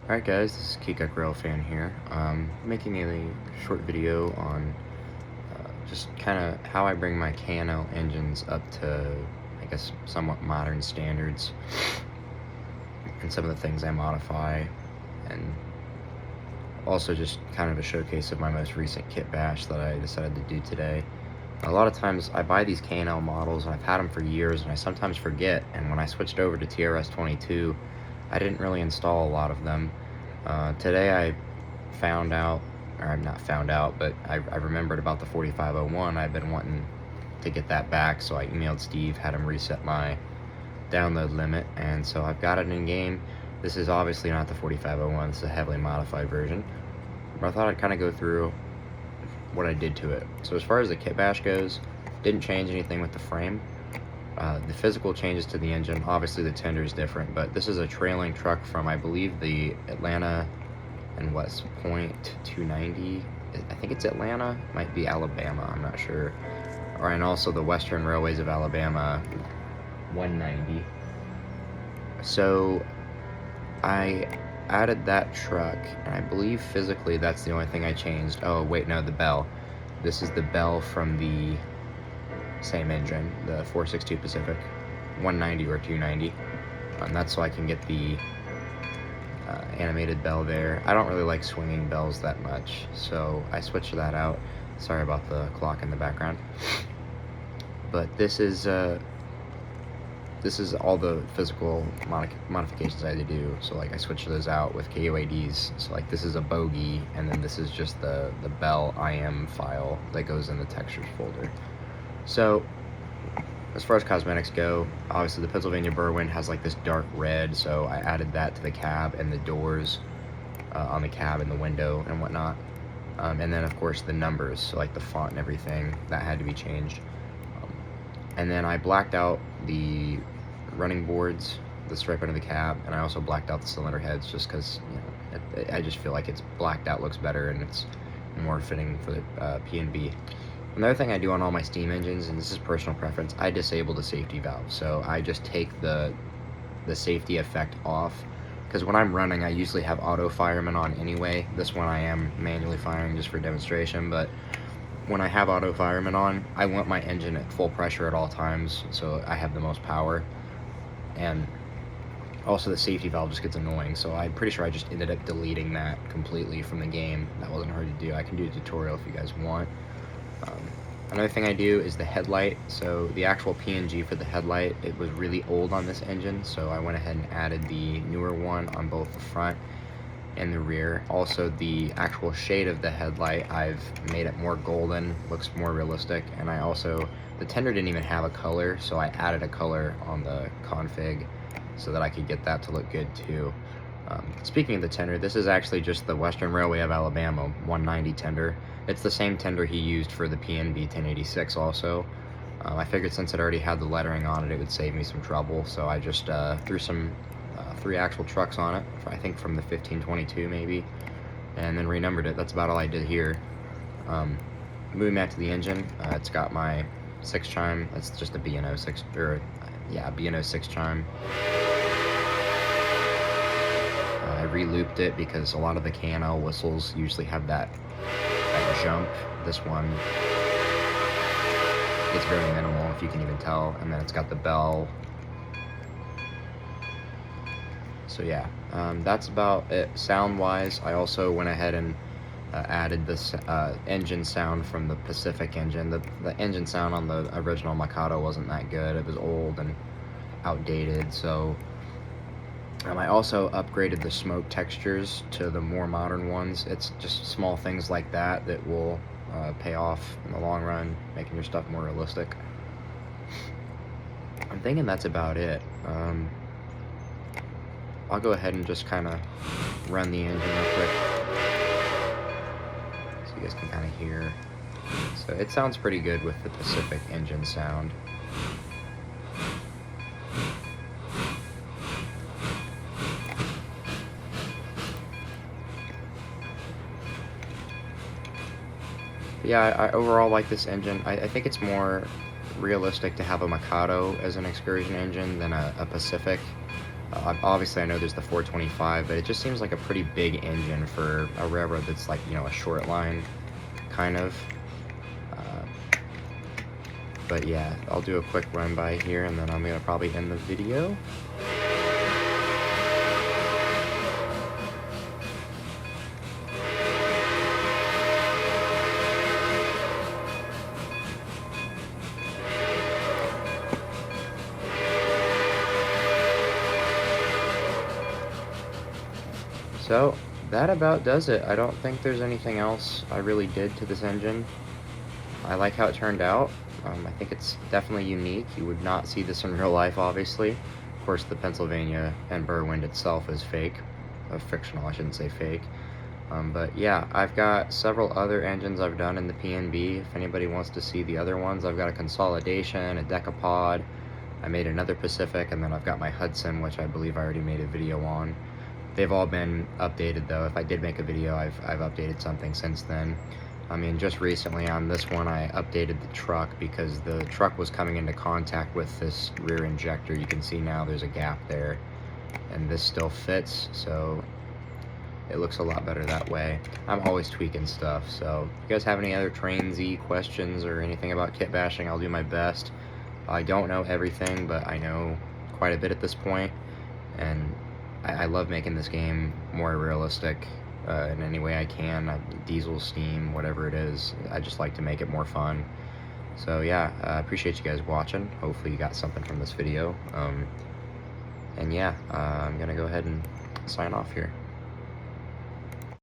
Alright guys, this is Fan here. Making a short video on just kind of how I bring my K&L engines up to, I guess, somewhat modern standards, and some of the things I modify, and also just kind of a showcase of my most recent kit bash that I decided to do today. A lot of times I buy these K&L models and I've had them for years and I sometimes forget, and when I switched over to TRS-22 I didn't really install a lot of them. Today I found out, or I'm not found out, but I remembered about the 4501. I've been wanting to get that back, so I emailed Steve, had him reset my download limit, and so I've got it in game. This is obviously not the 4501, this is a heavily modified version, but I thought I'd kind of go through what I did to it. So as far as the kit bash goes, didn't change anything with the frame. The physical changes to the engine, obviously the tender is different, but this is a trailing truck from, I believe, the Atlanta and West Point 290. I think it's Atlanta, might be Alabama, I'm not sure. And also the Western Railways of Alabama 190. So I added that truck, and I believe physically that's the only thing I changed. Oh wait, no, the bell. This is the bell from the same engine, the 462 Pacific 190 or 290, and that's so I can get the animated bell there. I don't really like swinging bells that much, so I switched that out. Sorry about the clock in the background. But this is all the physical modifications I had to do. So like I switched those out with KUADs. So like this is a bogey, and then this is just the bell IM file that goes in the textures folder. So as far as cosmetics go, obviously the Pennsylvania Berwyn has like this dark red, so I added that to the cab and the doors on the cab and the window and whatnot. And then of course the numbers, so like the font and everything, that had to be changed. And then I blacked out the running boards, the stripe under the cab, and I also blacked out the cylinder heads just because, you know, I just feel like it's blacked out looks better and it's more fitting for the P&B. Another thing I do on all my steam engines, and this is personal preference, I disable the safety valve. So I just take the safety effect off, because when I'm running I usually have auto fireman on anyway. This one I am manually firing just for demonstration, but when I have auto fireman on, I want my engine at full pressure at all times, so I have the most power. And also the safety valve just gets annoying, so I'm pretty sure I just ended up deleting that completely from the game. That wasn't hard to do. I can do a tutorial if you guys want. Another thing I do is the headlight. So the actual PNG for the headlight, it was really old on this engine, so I went ahead and added the newer one on both the front and the rear. Also the actual shade of the headlight, I've made it more golden, looks more realistic, and I also, the tender didn't even have a color, so I added a color on the config so that I could get that to look good too. Speaking of the tender, this is actually just the Western Railway of Alabama 190 tender. It's the same tender he used for the PNB 1086 also. I figured since it already had the lettering on it, it would save me some trouble, so I just threw some 3 actual trucks on it, I think from the 1522 maybe, and then renumbered it. That's about all I did here. Moving back to the engine, it's got my 6 chime. That's just a B&O 6, or yeah, B&O 6 chime. I re-looped it because a lot of the K&L whistles usually have that jump. This one, it's very minimal, if you can even tell. And then it's got the bell. So yeah, that's about it sound-wise. I also went ahead and added this engine sound from the Pacific engine. The engine sound on the original Mikado wasn't that good. It was old and outdated, so I also upgraded the smoke textures to the more modern ones. It's just small things like that that will pay off in the long run, making your stuff more realistic. I'm thinking that's about it. I'll go ahead and just kind of run the engine real quick so you guys can kind of hear. So it sounds pretty good with the Pacific engine sound. Yeah, I overall like this engine. I think it's more realistic to have a Mikado as an excursion engine than a Pacific. Obviously, I know there's the 425, but it just seems like a pretty big engine for a railroad that's like, you know, a short line, kind of. But yeah, I'll do a quick run by here, and then I'm gonna probably end the video. So that about does it. I don't think there's anything else I really did to this engine. I like how it turned out. I think it's definitely unique. You would not see this in real life, obviously. Of course, the Pennsylvania and Burr wind itself is fake. Fictional, I shouldn't say fake. But yeah, I've got several other engines I've done in the PNB. If anybody wants to see the other ones, I've got a Consolidation, a Decapod. I made another Pacific, and then I've got my Hudson, which I believe I already made a video on. They've all been updated though. If I did make a video, I've updated something since then. I mean, just recently on this one, I updated the truck because the truck was coming into contact with this rear injector. You can see now there's a gap there, and this still fits, so it looks a lot better that way. I'm always tweaking stuff, so if you guys have any other Trainz questions or anything about kit bashing, I'll do my best. I don't know everything, but I know quite a bit at this point, and I love making this game more realistic in any way I can. Diesel, steam, whatever it is, I just like to make it more fun. So yeah, I appreciate you guys watching. Hopefully you got something from this video. And yeah, I'm gonna go ahead and sign off here.